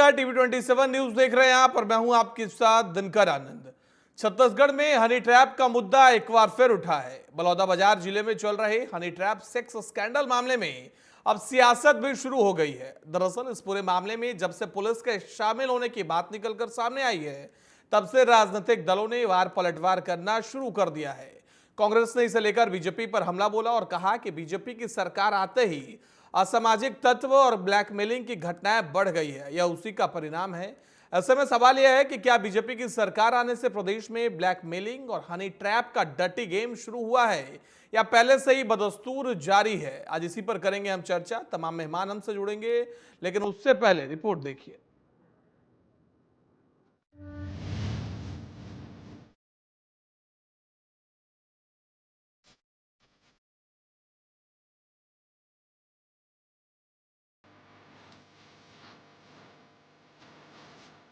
नमस्कार, TV 27 news देख रहे हैं आप और मैं हूं आपके साथ दिनकर आनंद। छत्तीसगढ़ में हनी ट्रैप का मुद्दा एक बार फिर उठा है। बलौदाबाजार जिले में चल रहे हनी ट्रैप सेक्स स्कैंडल मामले में अब सियासत भी शुरू हो गई है। दरअसल इस पूरे मामले में जब से पुलिस के शामिल होने की बात निकलकर सामने आई है, तब से राजनीतिक दलों ने वार पलटवार करना शुरू कर दिया है। कांग्रेस ने इसे लेकर बीजेपी पर हमला बोला और कहा कि बीजेपी की सरकार आते ही असामाजिक तत्व और ब्लैकमेलिंग की घटनाएं बढ़ गई है, यह उसी का परिणाम है। ऐसे में सवाल यह है कि क्या बीजेपी की सरकार आने से प्रदेश में ब्लैकमेलिंग और हनी ट्रैप का डर्टी गेम शुरू हुआ है या पहले से ही बदस्तूर जारी है? आज इसी पर करेंगे हम चर्चा। तमाम मेहमान हमसे जुड़ेंगे, लेकिन उससे पहले रिपोर्ट देखिए।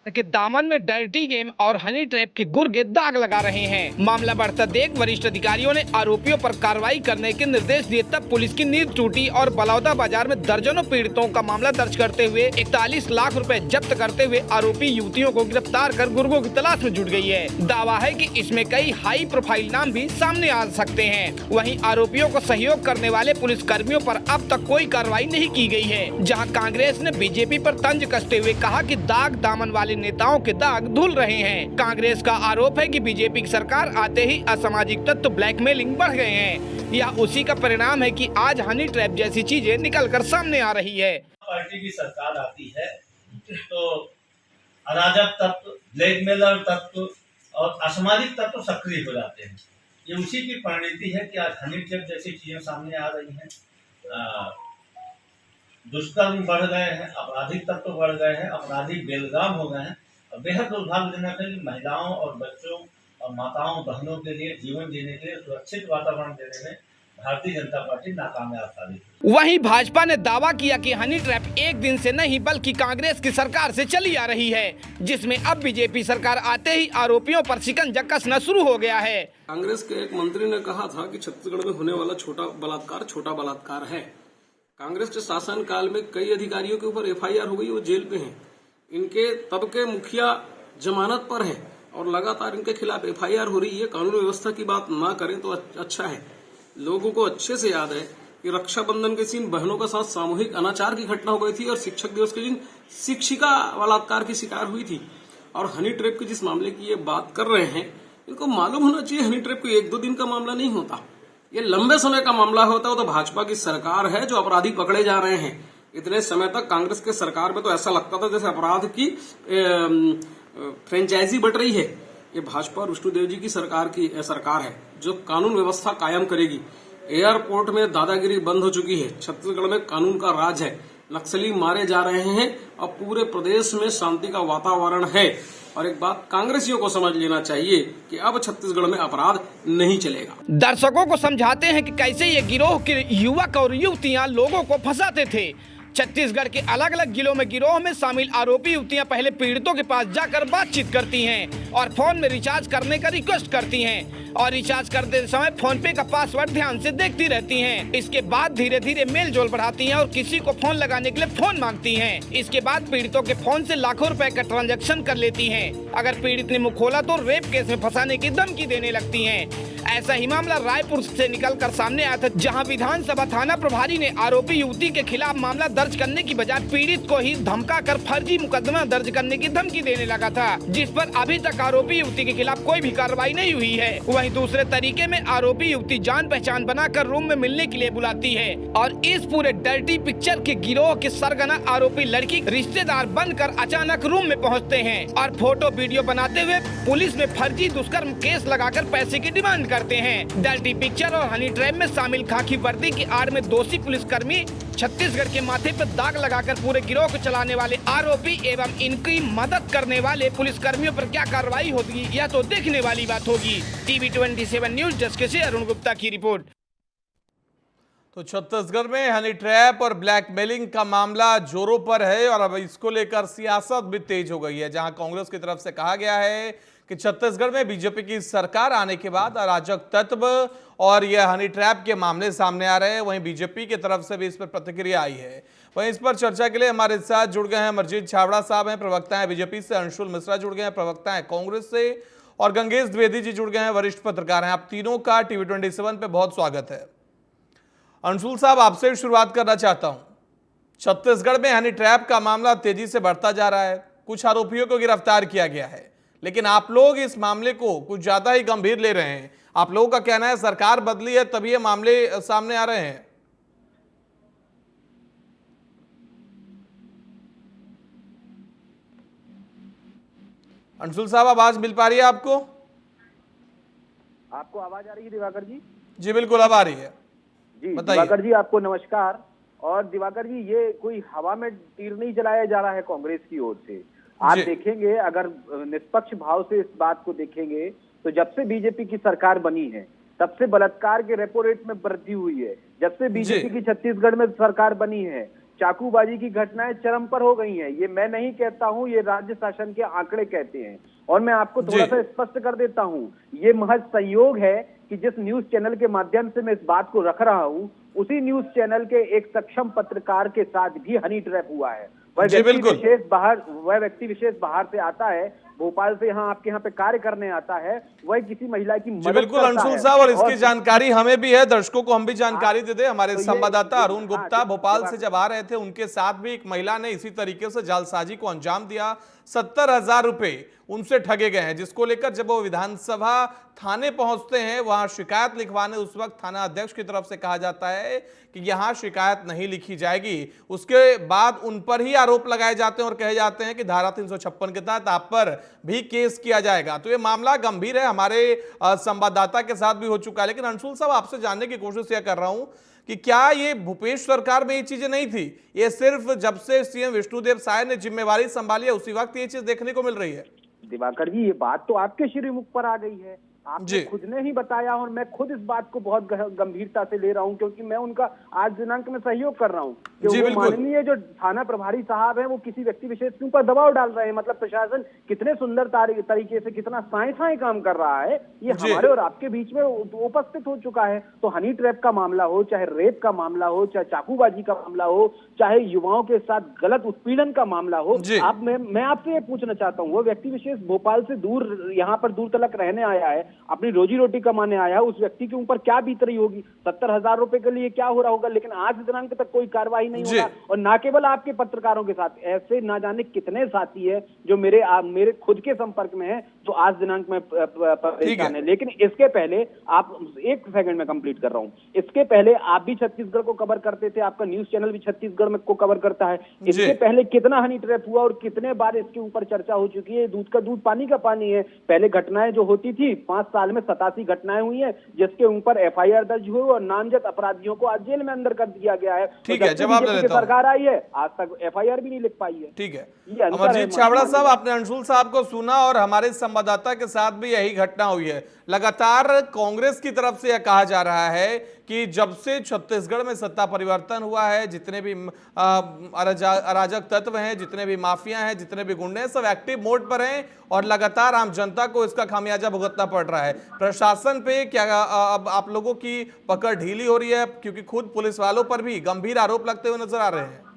के दामन में डर्टी गेम और हनी ट्रैप के गुर्गे दाग लगा रहे हैं। मामला बढ़ता देख वरिष्ठ अधिकारियों ने आरोपियों पर कार्रवाई करने के निर्देश दिए, तब पुलिस की नींद टूटी और बलौदाबाजार में दर्जनों पीड़ितों का मामला दर्ज करते हुए 41 लाख रुपए जब्त करते हुए आरोपी युवतियों को गिरफ्तार कर गुर्गों की तलाश में जुट गई है। दावा है कि इसमें कई हाई प्रोफाइल नाम भी सामने आ सकते हैं। वहीं आरोपियों को सहयोग करने वाले पुलिस कर्मियों पर अब तक कोई कार्रवाई नहीं की गई है। जहाँ कांग्रेस ने बीजेपी पर तंज कसते हुए कहा कि दाग दामन वाले नेताओं के दाग धुल रहे हैं। कांग्रेस का आरोप है कि बीजेपी की सरकार आते ही असामाजिक तत्व ब्लैकमेलिंग बढ़ गए हैं। यह उसी का परिणाम है कि आज हनी ट्रैप जैसी चीजें निकलकर सामने आ रही है। पार्टी की सरकार आती है तो अराजक तत्व, ब्लैकमेलर तत्व और असामाजिक तत्व सक्रिय हो जाते हैं। ये उसी की परिणति है कि आज हनी ट्रैप जैसी चीजें सामने आ रही हैं। दुष्कर्म बढ़ गए हैं, आपराधिक तत्व बढ़ गए हैं, अपराधी बेलगाम हो गए हैं। और बेहद दुर्भाग्यजनक है कि महिलाओं और बच्चों और माताओं बहनों के लिए जीवन जीने के लिए सुरक्षित वातावरण देने में भारतीय जनता पार्टी नाकामयाब साबित हुई। वहीं भाजपा ने दावा किया कि हनी ट्रैप एक दिन से नहीं बल्कि कांग्रेस की सरकार से चली आ रही है, जिसमें अब बीजेपी सरकार आते ही आरोपियों पर शिकंजा कसना शुरू हो गया है। कांग्रेस के एक मंत्री ने कहा था कि छत्तीसगढ़ में होने वाला छोटा बलात्कार है। कांग्रेस के शासन काल में कई अधिकारियों के ऊपर एफआईआर हो गई, वो जेल पे हैं। इनके तब के मुखिया जमानत पर हैं और लगातार इनके खिलाफ एफआईआर हो रही है। कानून व्यवस्था की बात ना करें तो अच्छा है। लोगों को अच्छे से याद है कि रक्षाबंधन के दिन बहनों के साथ सामूहिक अनाचार की घटना हो गई थी और शिक्षक दिवस के दिन शिक्षिका बलात्कार की शिकार हुई थी। और हनी ट्रैप के जिस मामले की ये बात कर रहे हैं, इनको मालूम होना चाहिए हनी ट्रैप को 1-2 दिन का मामला नहीं होता, ये लंबे समय का मामला होता है। तो भाजपा की सरकार है जो अपराधी पकड़े जा रहे हैं। इतने समय तक कांग्रेस के सरकार में तो ऐसा लगता था जैसे अपराध की फ्रेंचाइजी बट रही है। ये भाजपा विष्णुदेव जी की सरकार है जो कानून व्यवस्था कायम करेगी। एयरपोर्ट में दादागिरी बंद हो चुकी है। छत्तीसगढ़ में कानून का राज है। नक्सली मारे जा रहे हैं और पूरे प्रदेश में शांति का वातावरण है। और एक बात कांग्रेसियों को समझ लेना चाहिए कि अब छत्तीसगढ़ में अपराध नहीं चलेगा। दर्शकों को समझाते हैं कि कैसे ये गिरोह के युवक और युवतियां लोगों को फंसाते थे। छत्तीसगढ़ के अलग अलग जिलों में गिरोह में शामिल आरोपी युवतियां पहले पीड़ितों के पास जाकर बातचीत करती हैं और फोन में रिचार्ज करने का रिक्वेस्ट करती हैं और रिचार्ज करते समय फोन पे का पासवर्ड ध्यान से देखती रहती हैं। इसके बाद धीरे धीरे मेल जोल बढ़ाती हैं और किसी को फोन लगाने के लिए फोन मांगती हैं। इसके बाद पीड़ितों के फोन से लाखों रुपए का ट्रांजैक्शन कर लेती हैं। अगर पीड़ित ने मुंह खोला तो रेप केस में फंसाने की धमकी देने लगती हैं। ऐसा ही मामला रायपुर से निकलकर सामने आया था, जहां विधानसभा थाना प्रभारी ने आरोपी युवती के खिलाफ मामला दर्ज करने की बजाय पीड़ित को ही धमकाकर फर्जी मुकदमा दर्ज करने की धमकी देने लगा था, जिस पर अभी तक आरोपी युवती के खिलाफ कोई भी कार्रवाई नहीं हुई है। वहीं दूसरे तरीके में आरोपी युवती जान पहचान बनाकर रूम में मिलने के लिए बुलाती है और इस पूरे डर्टी पिक्चर के गिरोह के सरगना आरोपी लड़की रिश्तेदार बनकर अचानक रूम में पहुँचते हैं और फोटो वीडियो बनाते हुए पुलिस में फर्जी दुष्कर्म केस लगाकर पैसे की डिमांड करते हैं। डर्टी पिक्चर और हनी ट्रैप में शामिल खाकी वर्दी की आड़ में दोषी पुलिसकर्मी छत्तीसगढ़ के माथे पर दाग लगाकर पूरे गिरोह को चलाने वाले आरोपी एवं इनकी मदद करने वाले पुलिसकर्मियों पर क्या कार्रवाई होगी, यह तो देखने वाली बात होगी। टीवी 27 न्यूज डेस्क से अरुण गुप्ता की रिपोर्ट। तो छत्तीसगढ़ में हनी ट्रैप और ब्लैकमेलिंग का मामला जोरों पर है और अब इसको लेकर सियासत भी तेज हो गई है। जहां कांग्रेस की तरफ से कहा गया है कि छत्तीसगढ़ में बीजेपी की सरकार आने के बाद अराजक तत्व और यह हनी ट्रैप के मामले सामने आ रहे हैं, वहीं बीजेपी की तरफ से भी इस पर प्रतिक्रिया आई है। वहीं इस पर चर्चा के लिए हमारे साथ जुड़ गए हैं अमरजीत छाबड़ा साहब हैं, प्रवक्ता हैं बीजेपी से, अंशुल मिश्रा जुड़ गए हैं, प्रवक्ता हैं कांग्रेस से, और गंगेश द्विवेदी जी जुड़ गए हैं, वरिष्ठ पत्रकार हैं। आप तीनों का टीवी 27 पे बहुत स्वागत है। अंशुल साहब, आपसे शुरुआत करना चाहता हूं। छत्तीसगढ़ में हनी ट्रैप का मामला तेजी से बढ़ता जा रहा है, कुछ आरोपियों को गिरफ्तार किया गया है, लेकिन आप लोग इस मामले को कुछ ज्यादा ही गंभीर ले रहे हैं। आप लोगों का कहना है सरकार बदली है तभी ये मामले सामने आ रहे हैं। अंशुल साहब, आवाज मिल पा रही है आपको? आपको आवाज आ रही है दिवाकर जी? जी बिल्कुल, अब आ रही है जी बताइए। दिवाकर जी आपको नमस्कार। और दिवाकर जी, ये कोई हवा में तीर नहीं चलाया जा रहा है कांग्रेस की ओर से। आप देखेंगे, अगर निष्पक्ष भाव से इस बात को देखेंगे तो जब से बीजेपी की सरकार बनी है तब से बलात्कार के रेपो रेट में वृद्धि हुई है। जब से बीजेपी की छत्तीसगढ़ में सरकार बनी है, चाकूबाजी की घटनाएं चरम पर हो गई हैं। ये मैं नहीं कहता हूं, ये राज्य शासन के आंकड़े कहते हैं। और मैं आपको थोड़ा सा स्पष्ट कर देता हूं, ये महज संयोग है कि जिस न्यूज चैनल के माध्यम से मैं इस बात को रख रहा हूं, उसी न्यूज चैनल के एक सक्षम पत्रकार के साथ भी हनी ट्रैप हुआ है। वह व्यक्ति विशेष बाहर से आता है, भोपाल से यहाँ आपके यहाँ पे कार्य करने आता है, वह किसी महिला की मदद बिल्कुल अंशुल साहब, और इसकी जानकारी हमें भी है, दर्शकों को हम भी जानकारी दे दें। हमारे संवाददाता अरुण गुप्ता भोपाल से जब आ रहे थे, उनके साथ भी एक महिला ने इसी तरीके से जालसाजी को अंजाम दिया। 70,000 रुपए उनसे ठगे गए हैं, जिसको लेकर जब वो विधानसभा थाने पहुंचते हैं, वहां शिकायत लिखवाने उस वक्त थाना अध्यक्ष की तरफ से कहा जाता है कि यहां शिकायत नहीं लिखी जाएगी। उसके बाद उन पर ही आरोप लगाए जाते हैं और कहे जाते हैं कि धारा 356 के तहत आप पर भी केस किया जाएगा। तो ये मामला गंभीर है, हमारे संवाददाता के साथ भी हो चुका है। लेकिन अंशुल साहब, आपसे जानने की कोशिश यह कर रहा हूं कि क्या ये भूपेश सरकार में ये चीजें नहीं थी, ये सिर्फ जब से सीएम विष्णुदेव साय ने जिम्मेवारी संभाली है उसी वक्त ये चीज देखने को मिल रही है? दिवाकर जी, ये बात तो आपके श्रीमुख पर आ गई है, आपने खुद ने ही बताया, और मैं खुद इस बात को बहुत गंभीरता से ले रहा हूं, क्योंकि मैं उनका आज दिनांक में सहयोग कर रहा हूं कि वो माननीय जो थाना प्रभारी साहब हैं, वो किसी व्यक्ति विशेष के ऊपर दबाव डाल रहे हैं। मतलब प्रशासन कितने सुंदर तरीके से, कितना साए काम कर रहा है, ये हमारे और आपके बीच में उपस्थित हो चुका है। तो हनी ट्रैप का मामला हो, चाहे रेप का मामला हो, चाहे चाकूबाजी का मामला हो, चाहे युवाओं के साथ गलत उत्पीड़न का मामला हो, मैं आपसे ये पूछना चाहता हूँ, वो व्यक्ति विशेष भोपाल से दूर, यहाँ पर दूर तलक रहने आया है, अपनी रोजी रोटी कमाने आया है, उस व्यक्ति के ऊपर क्या बीत रही होगी, 70,000 रुपए के लिए क्या हो रहा होगा। लेकिन आज दिनांक तक कोई कार्रवाई नहीं हो रहा। और ना केवल आपके पत्रकारों के साथ, ऐसे ना जाने कितने साथी है जो मेरे खुद के संपर्क में है, जो आज दिनांक में परेशान है। लेकिन इसके पहले, आप एक सेकंड में कंप्लीट कर रहा हूं, इसके पहले आप भी छत्तीसगढ़ को कवर करते थे, आपका न्यूज चैनल भी छत्तीसगढ़ में को कवर करता है। इसके पहले कितना हनी ट्रैप हुआ और कितने बार इसके ऊपर चर्चा हो चुकी है। दूध का दूध पानी का पानी है। पहले घटनाएं जो होती थी, 5 साल में 87 घटनाएं हुई है, जिसके ऊपर FIR दर्ज हुई और नामजद अपराधियों को आज जेल में अंदर कर दिया गया है। ठीक है, जवाब दे देता हूं। सरकार आई है, आज तक FIR भी नहीं लिख पाई है। ठीक है, अमरजीत छाबड़ा साहब, आपने अंशुल साहब को सुना और हमारे संवाददाता के साथ भी यही घटना हुई है। लगातार कांग्रेस की तरफ से यह कहा जा रहा है कि जब से छत्तीसगढ़ में सत्ता परिवर्तन हुआ है, जितने भी अराजक तत्व हैं, जितने भी माफिया हैं, जितने भी गुंडे हैं, सब एक्टिव मोड पर हैं और लगातार आम जनता को इसका खामियाजा भुगतना पड़ रहा है। प्रशासन पे क्या अब आप लोगों की पकड़ ढीली हो रही है, क्योंकि खुद पुलिस वालों पर भी गंभीर आरोप लगते हुए नजर आ रहे हैं?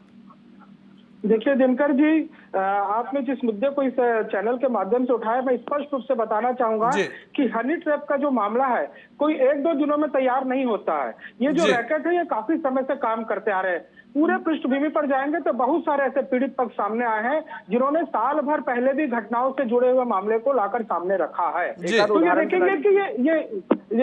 देखिए दिनकर जी, आपने जिस मुद्दे को इस चैनल के माध्यम से उठाया, मैं स्पष्ट रूप से बताना चाहूंगा कि हनी ट्रैप का जो मामला है, कोई 1-2 दिनों में तैयार नहीं होता है। ये जो रैकेट है, ये काफी समय से काम करते आ रहे हैं। पूरे पृष्ठभूमि पर जाएंगे तो बहुत सारे ऐसे पीड़ित पक्ष सामने आए हैं जिन्होंने साल भर पहले भी घटनाओं से जुड़े हुए मामले को लाकर सामने रखा है। तो ये देखेंगे कि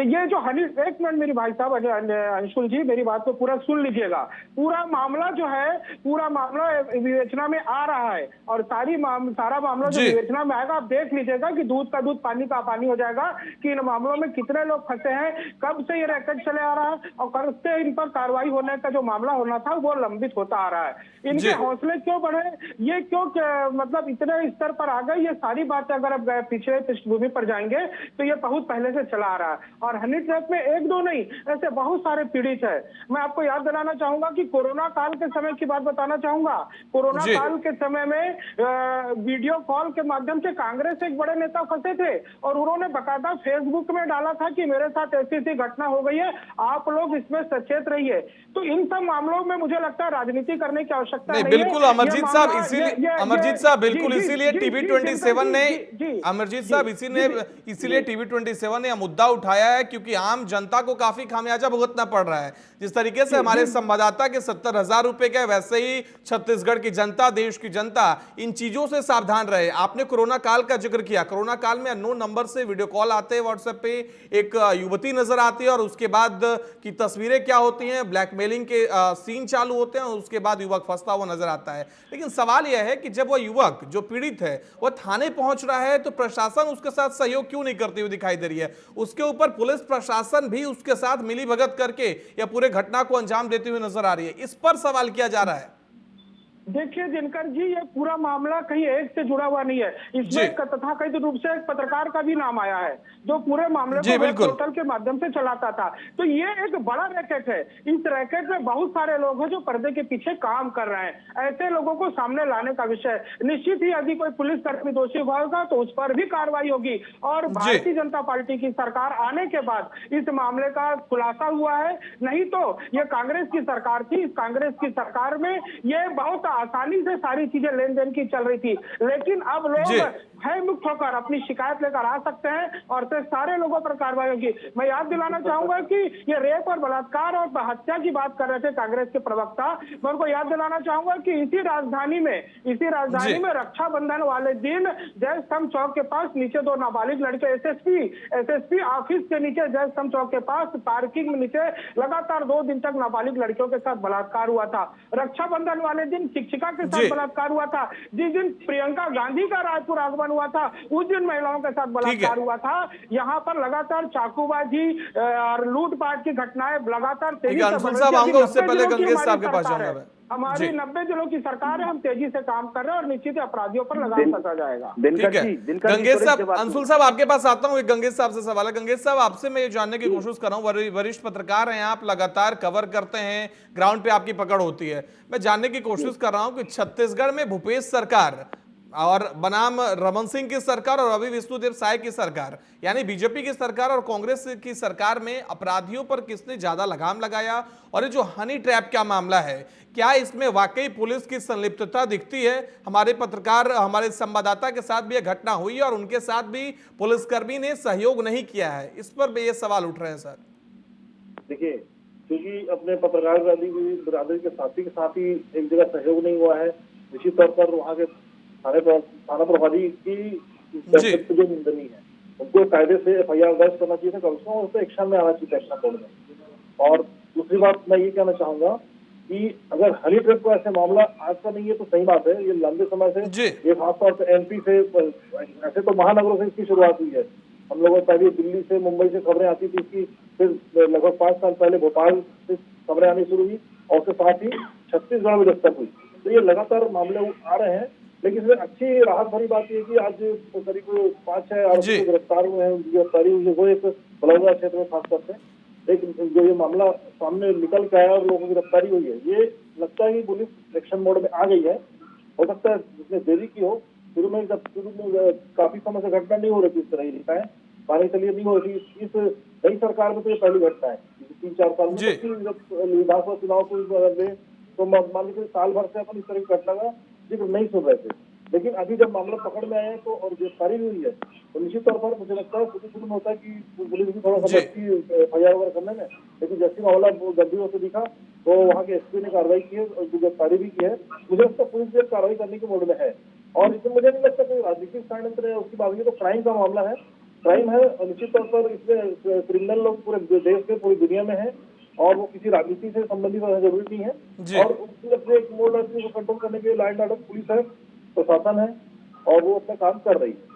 ये जो हनी, एक मिनट मेरी भाई साहब, अंशुल जी मेरी बात को पूरा सुन लीजिएगा। पूरा मामला जो है, पूरा मामला विवेचना में आ रहा है और सारा मामला जो विवेचना में आएगा, आप देख लीजिएगा कि दूध का दूध पानी का पानी हो जाएगा कि इन मामलों में कितने लोग फंसे हैं, कब से ये रैकेट चले आ रहा है और कब से इन पर कार्रवाई होने का जो मामला होना था वो लंबित होता आ रहा है। इनके हौसले क्यों बढ़े, ये क्यों मतलब इतने स्तर पर आ गए, ये सारी बातें अगर आप पिछले पृष्ठभूमि पर जाएंगे तो ये बहुत पहले से चला आ रहा है। और हनी ट्रैप में 1-2 नहीं, ऐसे बहुत सारे पीड़ित है। मैं आपको याद दिलाना चाहूंगा कि कोरोना काल के समय की बात बताना चाहूंगा। कोरोना काल के समय में वीडियो कॉल के माध्यम से कांग्रेस से एक बड़े नेता फंसे थे और उन्होंने बकायदा फेसबुक में डाला था कि मेरे साथ ऐसी ऐसी घटना हो गई है, आप लोग इसमें सचेत रहिए। तो इन सब मामलों में मुझे लगता है राजनीति करने की आवश्यकता नहीं है। बिल्कुल अमरजीत साहब, इसीलिए अमरजीत साहब बिल्कुल इसीलिए टीवी27 ने अमरजीत साहब इसीलिए टीवी27 ने मुद्दा उठाया है, क्योंकि आम जनता को काफी खामियाजा भुगतना पड़ रहा है। जिस तरीके से हमारे संवाददाता के 70,000 रुपए के, वैसे ही छत्तीसगढ़ की जनता, देश की जनता इन चीजों से सावधान रहे। आपने कोरोना काल का जिक्र किया, कोरोना काल में अननोन नंबर से वीडियो कॉल आते हैं, व्हाट्सएप पे एक युवती नजर आती है और उसके बाद की तस्वीरें क्या होती हैं, ब्लैकमेलिंग के सीन चालू होते हैं और उसके बाद युवक फंसता हुआ नजर आता है। लेकिन सवाल यह है कि जब वह युवक जो पीड़ित है वह थाने पहुंच रहा है तो प्रशासन उसके साथ सहयोग क्यों नहीं करती हुई दिखाई दे रही है? उसके ऊपर पुलिस प्रशासन भी उसके साथ मिलीभगत करके या पूरे घटना को अंजाम देती हुई नजर आ रही है। इस पर सवाल किया जा रहा है। देखिए दिनकर जी, ये पूरा मामला कहीं एक से जुड़ा हुआ नहीं है। इसमें तथाकथित रूप से एक पत्रकार का भी नाम आया है जो पूरे मामले को वेब पोर्टल के माध्यम से चलाता था। तो ये एक बड़ा रैकेट है। इस रैकेट में बहुत सारे लोग हैं जो पर्दे के पीछे काम कर रहे हैं। ऐसे लोगों को सामने लाने का विषय निश्चित ही, यदि कोई पुलिसकर्मी दोषी होगा तो उस पर भी कार्रवाई होगी। और भारतीय जनता पार्टी की सरकार आने के बाद इस मामले का खुलासा हुआ है। नहीं तो ये कांग्रेस की सरकार थी, इस कांग्रेस की सरकार में ये बहुत आसानी से सारी चीजें लेन देन की चल रही थी। लेकिन अब लोग भय मुक्त होकर अपनी शिकायत लेकर आ सकते हैं और फिर सारे लोगों पर कार्रवाई होगी। मैं याद दिलाना चाहूंगा कि ये रेप और बलात्कार और हत्या की बात कर रहे थे कांग्रेस के प्रवक्ता। मैं उनको याद दिलाना चाहूंगा कि इसी राजधानी में रक्षाबंधन वाले दिन जय स्तंभ चौक के पास नीचे दो नाबालिग लड़के एसएसपी ऑफिस के नीचे जय स्तंभ चौक के पास पार्किंग में नीचे लगातार 2 दिन तक नाबालिग लड़कियों के साथ बलात्कार हुआ था। रक्षाबंधन वाले दिन शिक्षिका के साथ बलात्कार हुआ था। जिस दिन प्रियंका गांधी का रायपुर आगमन हुआ था उस दिन महिलाओं के साथ बलात्कार हुआ था। यहाँ पर लगातार चाकूबाजी और लूटपाट की घटनाएं लगातार तेजी से बढ़ रही हैं। उससे पहले गंगेश साहब के पास जाऊंगा। हमारी 90 जिलों की सरकार है, हम तेजी से काम कर रहे हैं और निश्चित अपराधियों पर लगाम कसा जाएगा। गंगेश साहब, अंशुल साहब आपके पास आता हूँ। एक गंगेश साहब से सवाल है। गंगेश साहब, आपसे मैं ये जानने की कोशिश कर रहा हूँ, वरिष्ठ पत्रकार हैं आप, लगातार कवर करते हैं, ग्राउंड पे आपकी पकड़ होती है। मैं जानने की कोशिश कर रहा हूँ कि छत्तीसगढ़ में भूपेश सरकार और बनाम रमन सिंह की सरकार और अभी विष्णुदेव साय की सरकार, यानी बीजेपी की सरकार और कांग्रेस की सरकार में अपराधियों पर किसने ज्यादा लगाम लगाया? और ये जो हनी ट्रैप का मामला है, क्या इसमें वाकई पुलिस की संलिप्तता दिखती है? हमारे पत्रकार, हमारे संवाददाता के साथ भी यह घटना हुई और उनके साथ भी पुलिसकर्मी ने सहयोग नहीं किया है। इस पर भी ये सवाल उठ रहे हैं सर। देखिए, क्योंकि अपने पत्रकार बिरादरी के साथ ही एक जगह सहयोग नहीं हुआ है, निश्चित तौर पर वहाँ के थाना प्रभारी की जो निंदनीय है, उनको कायदे से FIR दर्ज करना चाहिए था, कम से कम उस पर एक्शन में आना चाहिए एक्शन बोर्ड में। और दूसरी बात मैं ये कहना चाहूंगा कि अगर हनी ट्रैप का ऐसे मामला आज का नहीं है तो सही बात है, ये लंबे समय से, ये खासतौर से MP से, ऐसे तो महानगरों से इसकी शुरुआत हुई है। हम लोगों को पहले दिल्ली से, मुंबई से खबरें आती थी इसकी, फिर लगभग 5 साल पहले भोपाल से खबरें आनी शुरू हुई और उसके साथ ही छत्तीसगढ़ में दस्तक हुई। तो ये लगातार मामले आ रहे हैं। लेकिन इसमें अच्छी राहत भरी बात यह कि आज करीब 5-6 आरोपी गिरफ्तार हुए हैं। गिरफ्तारी हुई वो एक बलौदा क्षेत्र में खासतौर से, लेकिन जो ये मामला सामने निकल के आया और लोगों की गिरफ्तारी हुई है, ये लगता है कि पुलिस एक्शन मोड में आ गई है। हो सकता है जिसने देरी की हो, शुरू में काफी समय से घटना नहीं हो रही थी इस तरह की घटनाएं, मानी चलिए नहीं हो रही थी। इस नई सरकार में तो ये पहली घटना है 3-4 साल में। विधानसभा चुनाव को तो मान लीजिए साल भर से अपन इस तरह की घटना का जिक्र नहीं सुन रहे थे, लेकिन अभी जब मामला पकड़ में आया है तो और गिरफ्तारी हुई है तो निश्चित तौर पर मुझे लगता है शुरू में होता है कि पुलिस भी थोड़ा सा FIR वगैरह करने में, लेकिन जैसे मामला गंभीर होते दिखा तो वहाँ के SP ने कार्रवाई की है और गिरफ्तारी भी की है। मुझे लगता है पुलिस भी कार्रवाई करने के मोड में है और इसमें मुझे नहीं लगता कोई राजनीतिक षड्यंत्र है उसकी बात। तो क्राइम का मामला है, क्राइम है और निश्चित तौर पर इसमें क्रिमिनल लोग पूरे देश में, पूरी दुनिया में है और वो किसी राजनीति से संबंधित होना जरूरी नहीं है। और उसकी अपने एक मोड को कंट्रोल करने के लिए लॉ एंड ऑर्डर पुलिस है, प्रशासन है और वो अपना काम कर रही है।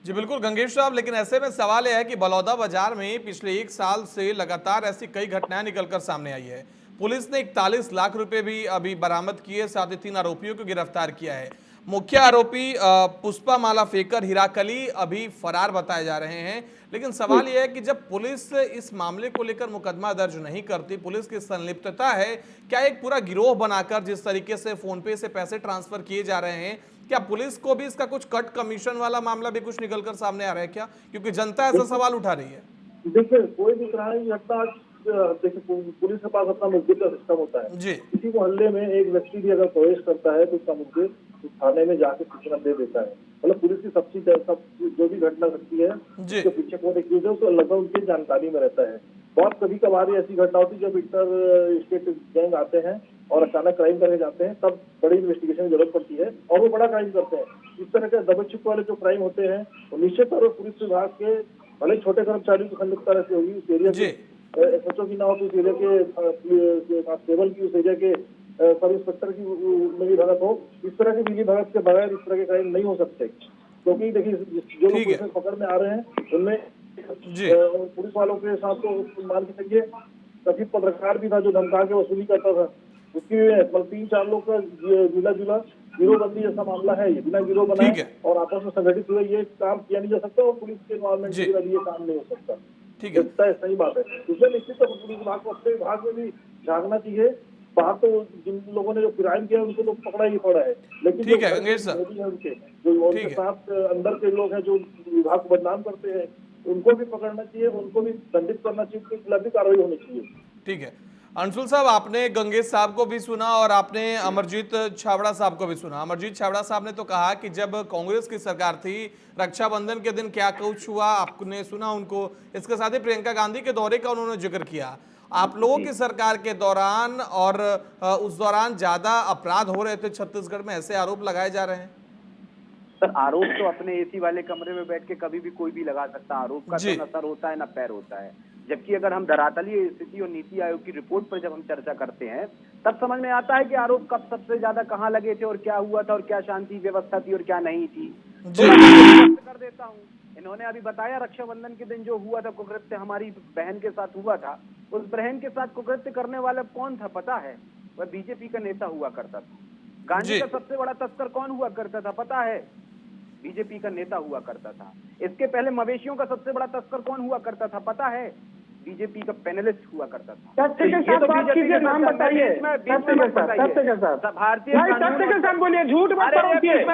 जी बिल्कुल गंगेश साहब, लेकिन ऐसे में सवाल यह है कि बलौदा बाजार में पिछले 1 साल से लगातार ऐसी कई घटनाएं निकलकर सामने आई है। पुलिस ने 41 लाख रुपए भी अभी बरामद किए, साथ ही 3 आरोपियों को गिरफ्तार किया है। मुख्य आरोपी पुष्पा माला फेंकर हीराकली अभी फरार बताए जा रहे हैं। लेकिन सवाल यह है कि जब पुलिस इस मामले को लेकर मुकदमा दर्ज नहीं करती, पुलिस की संलिप्तता है, क्या एक पूरा गिरोह बनाकर जिस तरीके से फोन पे से पैसे ट्रांसफर किए जा रहे हैं, क्या पुलिस को भी इसका कुछ कट कमीशन वाला मामला भी कुछ निकलकर सामने आ रहा है क्या, क्योंकि जनता ऐसा सवाल उठा रही है? देखिए, कोई भी क्राइम घटना, देखिए पुलिस के पास अपना मुखबिर का सिस्टम होता है जी। किसी मोहल्ले में एक व्यक्ति भी अगर प्रवेश करता है तो उसका मुखबिर थाने में जाके सूचना दे देता है। मतलब पुलिस की सब जो भी घटना घटती है उसके पीछे कौन एक्यूज है उसको लगभग उनकी जानकारी में रहता है। बहुत कभी कभार ऐसी घटना होती है जब इंटर स्टेट गैंग आते हैं और अचानक क्राइम करके जाते हैं, तब बड़ी इन्वेस्टिगेशन की जरूरत पड़ती है और वो बड़ा क्राइम करते हैं। इस तरह के दबे छिप वाले जो क्राइम होते हैं वो निश्चित तौर पर पुलिस विभाग के भले छोटे कर्मचारियों की खंडित रहती होगी, उस एरिया के एसएचओ की ना हो तो उस एरिया के कांस्टेबल की, उस एरिया के सब इंस्पेक्टर की मिली भगत हो। इस तरह की मिली भगत के बगैर इस तरह के क्राइम नहीं हो सकते, क्योंकि देखिए जो लोग पुलिस में पकड़ में आ रहे हैं उनमें पुलिस वालों के साथ तो मान के चलिए कथित पत्रकार भी था जो धमका के वसूली करता था, उसकी 3-4 लोग का जिला गिरोहबंदी जैसा मामला है। ये बिना गिरोह बनाए और आपस में संगठित हुए ये काम किया नहीं जा सकता और पुलिस के इन्वॉल्वमेंट के लिए काम नहीं हो सकता। ठीक है, सही बात है। इसलिए निश्चित तौर पर पुलिस विभाग को अपने विभाग में भी झांकना चाहिए। बाहर तो जिन लोगों ने जो क्राइम किया उनको तो पकड़ा ही पड़ा है, लेकिन ठीक है गंगेश सर, जो उनके साथ अंदर के लोग हैं जो विभाग को बदनाम करते हैं उनको भी पकड़ना चाहिए, उनको भी दंडित करना चाहिए, उनके खिलाफ भी कार्रवाई होनी चाहिए। ठीक है अंशुल साहब, आपने गंगेश साहब को भी सुना और आपने अमरजीत छाबड़ा साहब को भी सुना। अमरजीत छाबड़ा साहब ने तो कहा कि जब कांग्रेस की सरकार थी रक्षाबंधन के दिन क्या कुछ हुआ आपने सुना उनको। इसके साथ ही प्रियंका गांधी के दौरे का उन्होंने जिक्र किया। आप लोगों की सरकार के दौरान और उस दौरान ज्यादा अपराध हो रहे थे छत्तीसगढ़ में, ऐसे आरोप लगाए जा रहे हैं। सर आरोप तो अपने एसी वाले कमरे में बैठ के कभी भी कोई भी लगा सकता है। आरोप का तो न सर होता है न पैर होता है। जबकि अगर हम धरातलीय स्थिति और नीति आयोग की रिपोर्ट पर जब हम चर्चा करते हैं तब समझ में आता है कि आरोप कब सबसे ज्यादा कहाँ लगे थे और क्या हुआ था और क्या शांति व्यवस्था थी और क्या नहीं थी। तो कर देता हूँ, इन्होंने अभी बताया रक्षाबंधन के दिन जो हुआ था कुकृत्य हमारी बहन के साथ हुआ था, उस बहन के साथ कुकृत्य करने वाला कौन था पता है? वह बीजेपी का नेता हुआ करता था। गांधी का सबसे बड़ा तस्कर कौन हुआ करता था पता है? बीजेपी का नेता हुआ करता था। इसके पहले मवेशियों का सबसे बड़ा तस्कर कौन हुआ करता था पता है? बीजेपी का पैनलिस्ट हुआ करता था। ये तो बीजेपी के नाम बताइए, भारतीय के साथ बोलिए, झूठ मत परोसिए, नहीं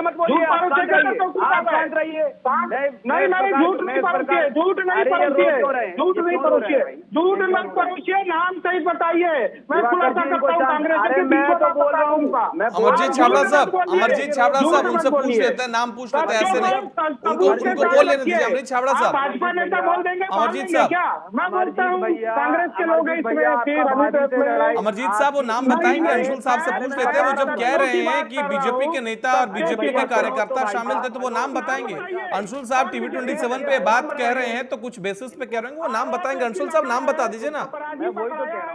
झूठ नहीं परोसिए, झूठ नहीं परोसिए, नाम सही बताइए। मैं खुलासा करता हूँ कांग्रेस। अमरजीत छाबड़ा साहब उनसे पूछ लेते हैं, नाम पूछ लेते हैं, ऐसे नहीं उनको बोल लेने दीजिए। अमरजीत छाबड़ा साहब, भाजपा नेता बोल देंगे, अमरजीत साहब, मैं कांग्रेस के लोग अमरजीत साहब वो नाम बताएंगे? अंशुल साहब से पूछ लेते हैं, वो जब कह रहे हैं कि बीजेपी के नेता और बीजेपी के कार्यकर्ता शामिल थे तो वो नाम बताएंगे। अंशुल साहब टीवी 27 पे बात कह रहे हैं तो कुछ बेसिस पे कह रहे हैं, वो नाम बताएंगे। अंशुल साहब नाम बता दीजिए ना।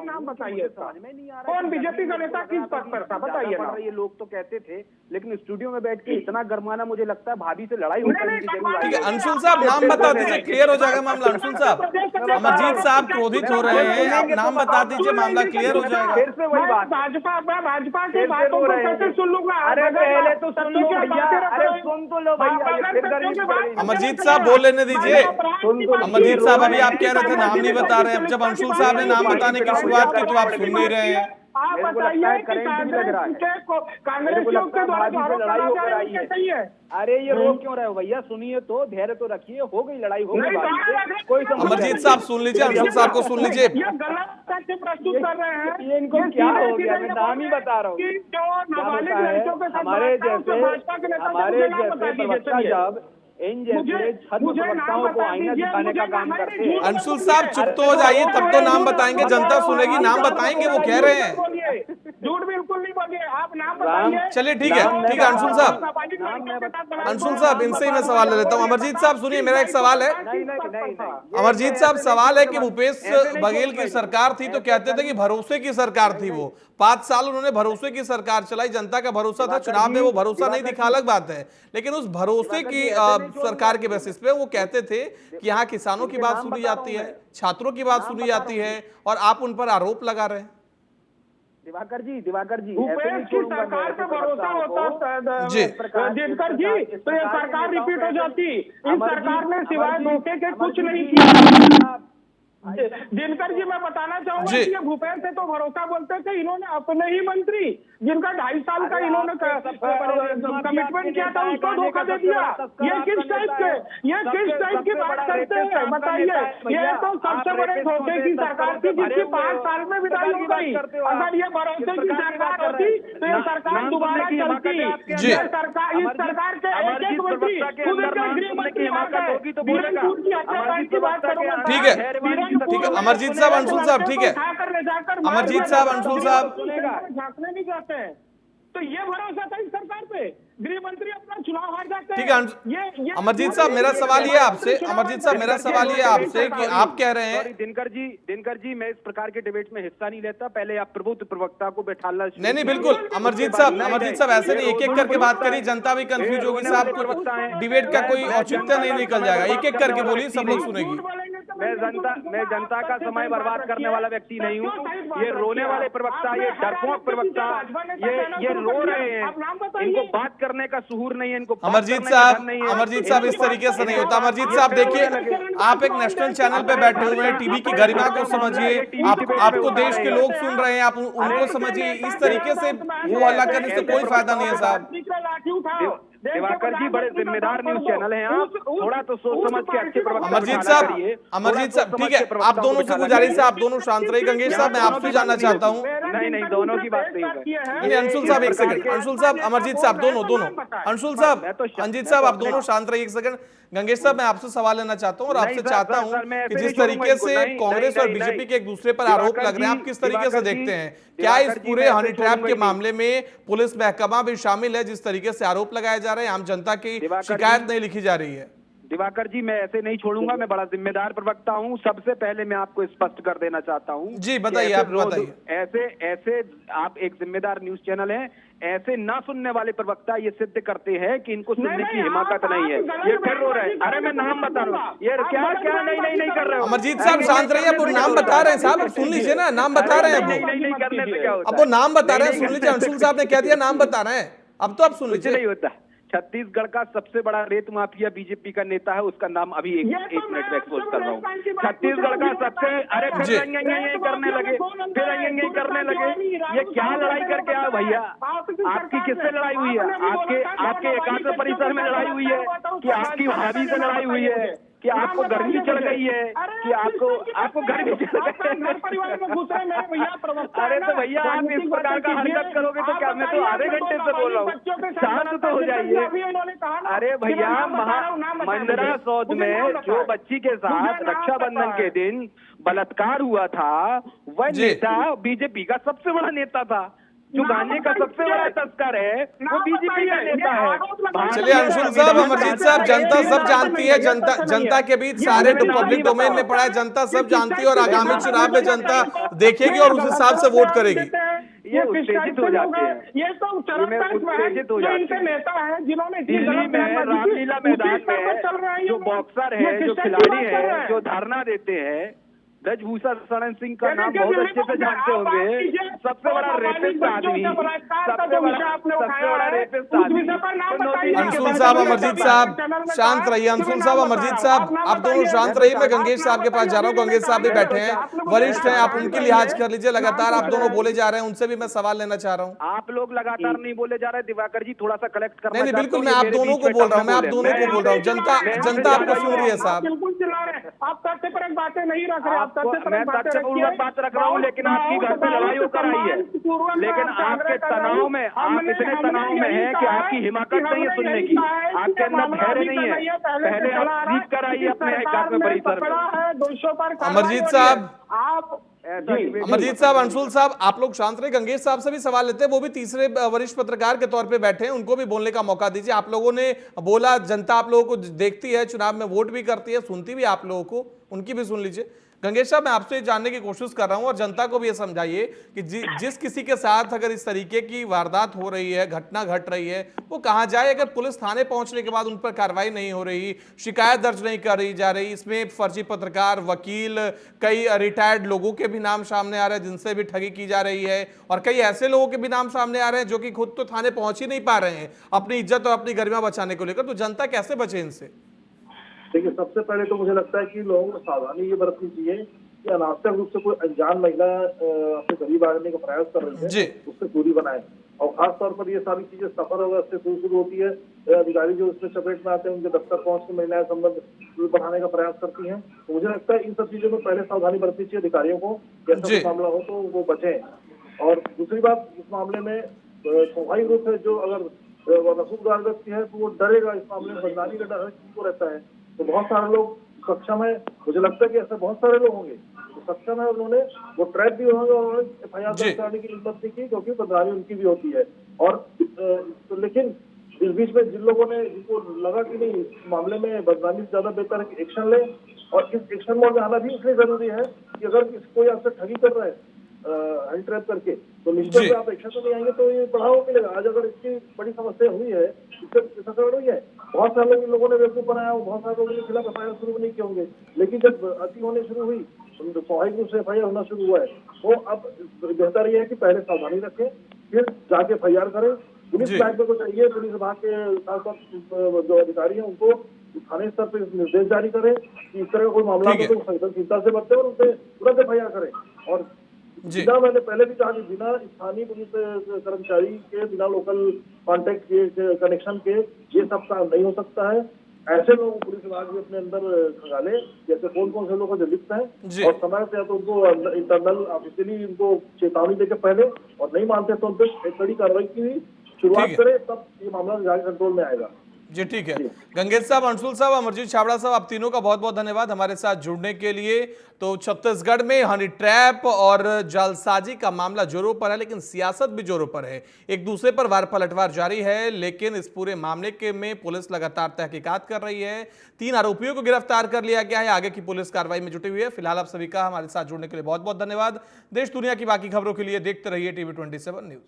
नाम बताइए, समझ में नहीं आ रहा कौन बीजेपी का नेता किस पद पर था बताइए ना। ये लोग तो कहते थे, लेकिन स्टूडियो में बैठ के इतना गरमाना मुझे लगता है भाभी से लड़ाई होने की जरूरत। ठीक है अंशुल साहब नाम बता दीजिए, क्लियर हो जाएगा मामला। अंशुल साहब, अमरजीत साहब क्रोधित हो रहे हैं, आप नाम बता दीजिए, मामला क्लियर हो जाएगा। फिर से वही बात, भाजपा की बातों को कैसे सुन लूंगा? अरे पहले तो सुन लो भैया, अरे सुन तो लो भैया। अमरजीत साहब बोल लेने दीजिए। अमरजीत साहब अभी आप कह रहे थे नाम नहीं बता रहे, अब जब अंशुल साहब ने नाम बताने की शुरुआत की तो आप सुन नहीं रहे हैं। आप बताइए कि कांग्रेसियों के द्वारा सही है। अरे ये रोक क्यों रहे हो भैया? सुनिए तो, धैर्य तो रखिए, हो गई लड़ाई, हो गई कोई। अमरजीत साहब सुन लीजिए, अंशुल साहब को सुन लीजिए। ये गलत तथ्य प्रस्तुत कर रहे हैं। ये इनको क्या हो गया? मैं नाम ही बता रहा हूँ। हमारे जैसे प्रवक्ता जब इन जैसे छद्म प्रवक्ताओं को आईना दिखाने का काम करते हैं। अंशुल साहब चुप तो हो जाइए, तब तो नाम बताएंगे, जनता सुनेगी, नाम बताएंगे, वो कह रहे हैं। झूठ बिल्कुल नहीं बोलिए, आप नाम बताइए। चलिए ठीक है अंशुल साहब, अंशुल साहब इनसे ही मैं सवाल ले लेता हूँ। अमरजीत साहब सुनिए, मेरा एक सवाल है। अमरजीत साहब सवाल है कि भूपेश बघेल की सरकार थी तो कहते थे कि भरोसे की सरकार थी, वो 5 साल उन्होंने भरोसे की सरकार चलाई, जनता का भरोसा था, चुनाव में वो भरोसा नहीं दिखा अलग बात है, लेकिन उस भरोसे की सरकार के बेसिस पे वो कहते थे कि यहाँ किसानों की बात सुनी जाती है, छात्रों की बात सुनी जाती है, और आप उन पर आरोप लगा रहे हैं। दिवाकर जी भूपेश की सरकार पे भरोसा होता दिनकर जी तो ये सरकार रिपीट हो जाती। इस सरकार ने सिवाय धोखे के कुछ नहीं किया। दिनकर जी, मैं बताना चाहूंगा कि ये भूपेश से तो भरोसा बोलते थे, इन्होंने अपने ही मंत्री जिनका 2.5 साल का इन्होंने कमिटमेंट किया था उसको धोखा दे दिया। ये किस टाइप की बात करते हैं बताइए? ये तो सबसे बड़े धोखे की सरकार थी जिसकी 5 साल में विदाई हो गई। अगर ये भरोसे की सरकार होती तो ये सरकार दोबारा चलती। ये सरकार, इस सरकार के एक मंत्री खुद के गृह मंत्री आ गए, की हत्याकांड की बात करूंगा। ठीक है, ठीक है अमरजीत साहब, अंशुल साहब, ठीक है अमरजीत साहब, अंशुल साहब झांकने नहीं जाते हैं, तो ये भरोसा था इस सरकार पे, गृह मंत्री अपना चुनाव हार जाते हैं। ठीक है अमरजीत साहब, मेरा सवाल ये आपसे, अमरजीत साहब मेरा सवाल ये आपसे कि आप कह रहे हैं। दिनकर जी मैं इस प्रकार के डिबेट में हिस्सा नहीं लेता, पहले आप प्रबुद्ध प्रवक्ता को बैठाना। नहीं बिल्कुल अमरजीत साहब ऐसे नहीं, एक एक करके बात करिए, जनता भी कंफ्यूज होगी साहब, डिबेट का कोई औचित्य नहीं निकल जाएगा, एक एक करके बोलिए, सब लोग सुनेगी। मैं जनता का समय बर्बाद करने वाला व्यक्ति नहीं हूँ। ये रोने वाले प्रवक्ता, ये डरपोक प्रवक्ता, ये रो रहे हैं, इनको बात करने का सुहूर नहीं है, इनको अमरजीत साहब इस तरीके से नहीं होता। अमरजीत साहब देखिए, आप एक नेशनल चैनल पे बैठे हुए हैं, टीवी की गरिमा को समझिए, आपको देश के लोग सुन रहे हैं, आप उनको समझिए, इस तरीके से वो हल्ला करने से कोई फायदा नहीं है साहब। दिवाकर जी बड़े जिम्मेदार न्यूज चैनल हैं, आप थोड़ा तो सोच समझ के अच्छे प्रवक्ता। अमरजीत साहब ठीक है, आप दोनों से गुजारिश है, आप दोनों शांत रहिए। गंगेश साहब मैं आपसे जानना चाहता हूँ। नहीं दोनों की बात नहीं है। अंशुल साहब एक सेकंड, अंशुल साहब, अमरजीत साहब दोनों, अंशुल साहब, अंजित साहब आप दोनों शांत रहिए एक सेकंड। गंगेश साहब मैं आपसे सवाल लेना चाहता हूँ और आपसे चाहता हूँ कि जिस तरीके से कांग्रेस और बीजेपी के एक दूसरे पर आरोप लग रहे हैं, आप किस तरीके से देखते हैं? क्या इस पूरे हनी ट्रैप के मामले में पुलिस महकमा भी शामिल है? जिस तरीके से आरोप लगाए जा रहे हैं, आम जनता की शिकायत नहीं लिखी जा रही है। दिवाकर जी मैं ऐसे नहीं छोड़ूंगा, मैं बड़ा जिम्मेदार प्रवक्ता हूं। सबसे पहले मैं आपको स्पष्ट कर देना चाहता हूं। जी बताइए, आप बताइए। ऐसे आप एक जिम्मेदार न्यूज चैनल है, ऐसे ना सुनने वाले प्रवक्ता ये सिद्ध करते हैं कि इनको सुनने की हिमाकत नहीं है। ये फिर रो रहे हैं, अरे मैं नाम बता रहा हूँ, ये क्या नहीं कर रहे हो। अमरजीत साहब शांत रहिए, वो नाम बता रहे हैं साहब, सुन लीजिए ना, नाम बता रहे हैं, नहीं करने से क्या होता है? अब वो नाम बता रहे हैं, सुन लीजिए। अंशुल साहब ने कह दिया नाम बता रहे हैं, अब तो आप सुन लीजिए। नहीं होता। छत्तीसगढ़ का सबसे बड़ा रेत माफिया बीजेपी का नेता है, उसका नाम अभी एक मिनट में एक्सपोज कर रहा हूँ। छत्तीसगढ़ का सबसे, अरे फिर करने लगे, ये क्या लड़ाई करके आए भैया? आपकी किससे लड़ाई हुई है? आपके एकात्म परिसर में लड़ाई हुई है कि आपकी भाभी से लड़ाई हुई है कि आपको गर्मी चढ़ गई है कि आपको गर्मी चढ़ गई? अरे तो भैया आप इस प्रकार का हरकत करोगे तो क्या? मैं तो आधे घंटे से बोल रहा हूँ, शांत तो हो जाइए। अरे भैया मंदरा सौद में जो बच्ची के साथ रक्षाबंधन के दिन बलात्कार हुआ था, वह नेता बीजेपी का सबसे बड़ा नेता था। जो गांजे का सबसे बड़ा तस्कर है वो बीजेपी का नेता है। चलिए अंशुल साहब, अमरजीत साहब, जनता सब जानती है, जनता के बीच सारे पब्लिक डोमेन में पड़ा है, जनता सब जानती है और आगामी चुनाव में जनता देखेगी और उस हिसाब से वोट करेगी। ये उत्तेजित हो जाते हैं, ये तो उत्तेजित हो जाते हैं। नेता है जिन्होंने दिल्ली में रामलीला मैदान में जो बॉक्सर है, जो खिलाड़ी है, जो धरना देते हैं, ब्रजभूषण शरण सिंह का नाम बहुत अच्छे से जानते होंगे। सबसे बड़ा रेपिस्ट आदमी, सबसे बड़ा रेपिस्ट आदमी। अंशुल साहब, अमरजीत साहब शांत रहिए। अंशुल साहब, अमरजीत साहब आप दोनों शांत रहिए। मैं गंगेश साहब के पास जा रहा हूँ, गंगेश साहब भी बैठे हैं, वरिष्ठ हैं, आप उनकी लिहाज कर लीजिए। लगातार आप दोनों बोले जा रहे हैं, उनसे भी मैं सवाल लेना चाह रहा हूँ। आप लोग लगातार नहीं बोले जा रहे दिवाकर जी, थोड़ा सा कलेक्ट करना। नहीं बिल्कुल, मैं आप दोनों को बोल रहा हूँ, मैं आप दोनों को बोल रहा हूँ। जनता आपको सुन रही है साहब। बिल्कुल चिल्ला रहे हैं, आप तथ्य पर बातें नहीं रख रहे, आप तथ्य मैं तथ्यपूर्वक बात रख रहा हूँ, लेकिन आपकी घर पे लड़ाई होकर आई है, लेकिन आपके तनाव में, आप इतने तनाव में हैं कि आपकी हिम्मत नहीं है सुनने की, आपके अंदर धैर्य नहीं है। पहले आप सीख कर आइए अपने एकात्म परिसर में। अमरजीत साहब, अमरजीत साहब, अंशुल साहब आप लोग शांत रहे। गंगेश साहब से भी सवाल लेते हैं, वो भी तीसरे वरिष्ठ पत्रकार के तौर पे बैठे हैं, उनको भी बोलने का मौका दीजिए। आप लोगों ने बोला जनता आप लोगों को देखती है, चुनाव में वोट भी करती है, सुनती भी आप लोगों को, उनकी भी सुन लीजिए। गंगेश साहब मैं आपसे जानने की कोशिश कर रहा हूं और जनता को भी ये समझाइए कि जिस किसी के साथ अगर इस तरीके की वारदात हो रही है, घटना घट रही है, वो कहां जाए? अगर पुलिस थाने पहुंचने के बाद उन पर कार्रवाई नहीं हो रही, शिकायत दर्ज नहीं करी जा रही, इसमें फर्जी पत्रकार, वकील, कई रिटायर्ड लोगों के भी नाम सामने आ रहे हैं जिनसे भी ठगी की जा रही है, और कई ऐसे लोगों के भी नाम सामने आ रहे हैं जो कि खुद तो थाने पहुंच ही नहीं पा रहे हैं अपनी इज्जत और अपनी गरिमा बचाने को लेकर, तो जनता कैसे बचे इनसे? देखिए, सबसे पहले तो मुझे लगता है कि लोगों को सावधानी ये बरतनी चाहिए कि अनावश्यक रूप से कोई अनजान महिला अपने करीब आने का प्रयास कर रही है, उससे दूरी बनाए। और खास तौर पर ये सारी चीजें सफर अगर से शुरू होती है, अधिकारी जो इसमें चपेट में आते हैं उनके दफ्तर पहुंच के महिलाएं संबंध बढ़ाने का प्रयास करती हैं। तो मुझे लगता है इन सब चीजों में पहले सावधानी बरतनी चाहिए अधिकारियों को, जैसा कोई मामला हो तो वो बचें। और दूसरी बात, इस मामले में स्वाभाविक रूप से जो अगर रसूखदार व्यक्ति है तो वो डरेगा, इस मामले में बदनामी का डर किसी को रहता है। तो बहुत सारे लोग सक्षम है, मुझे लगता है कि ऐसे बहुत सारे लोग होंगे तो सक्षम है, उन्होंने वो ट्रैप भी होंगे और एफआईआर दर्ज करने की हिम्मत नहीं की, क्योंकि बदनामी उनकी भी होती है। और तो लेकिन इस बीच में जिन लोगों ने, जिनको लगा कि नहीं इस मामले में बदनामी से ज्यादा बेहतर है कि एक्शन ले, और इस एक्शन मोड में आना भी इसलिए जरूरी है कि अगर कोई आपसे ठगी कर रहा है हनी ट्रैप करके, तो निश्चित रूप से आप एक्शन तो नहीं आएंगे तो ये बढ़ावा मिलेगा। आज अगर इसकी बड़ी समस्या हुई है, इससे संकट हुई है, बहुत सारे लोग इन लोगों ने बेवकूफ बनाया, बहुत सारे लोगों के खिलाफ एफआईआर शुरू नहीं किए होंगे, लेकिन जब अति होने शुरू हुई, स्वाभाविक रूप से एफआईआर होना शुरू हुआ है, तो अब बेहतर ये है कि पहले सावधानी रखें, फिर जाके एफआईआर करें। पुलिस महकमे को चाहिए, पुलिस विभाग के साथ साथ जो अधिकारी हैं उनको थाने स्तर पर निर्देश जारी करें कि इस तरह का कोई मामला हो तो संवेदनशीलता से बरते और उनसे तुरंत एफआईआर करें। और बिना, मैंने पहले भी कहा कि बिना स्थानीय पुलिस कर्मचारी के, बिना लोकल कांटेक्ट के, कनेक्शन के ये सब काम नहीं हो सकता है। ऐसे लोग पुलिस विभाग भी अपने अंदर खंगाले, जैसे कौन कौन से लोग जो लिप्त हैं, और समय से या तो उनको इंटरनल ऑफिशियली उनको चेतावनी देकर पहले, और नहीं मानते तो उन पर एक कड़ी कार्रवाई की शुरुआत करें, तब ये मामला जाके कंट्रोल में आएगा। जी ठीक है। गंगेश साहब, अंशुल साहब, अमरजीत छाबड़ा साहब, आप तीनों का बहुत बहुत धन्यवाद हमारे साथ जुड़ने के लिए। तो छत्तीसगढ़ में हनी ट्रैप और जालसाजी का मामला जोरों पर है, लेकिन सियासत भी जोरों पर है। एक दूसरे पर वार पलटवार जारी है, लेकिन इस पूरे मामले के में पुलिस लगातार तहकीकात कर रही है। 3 आरोपियों को गिरफ्तार कर लिया गया है, आगे की पुलिस कार्रवाई में जुटी हुई है। फिलहाल आप सभी का हमारे साथ जुड़ने के लिए बहुत बहुत धन्यवाद। देश दुनिया की बाकी खबरों के लिए देखते रहिए TV 27 न्यूज।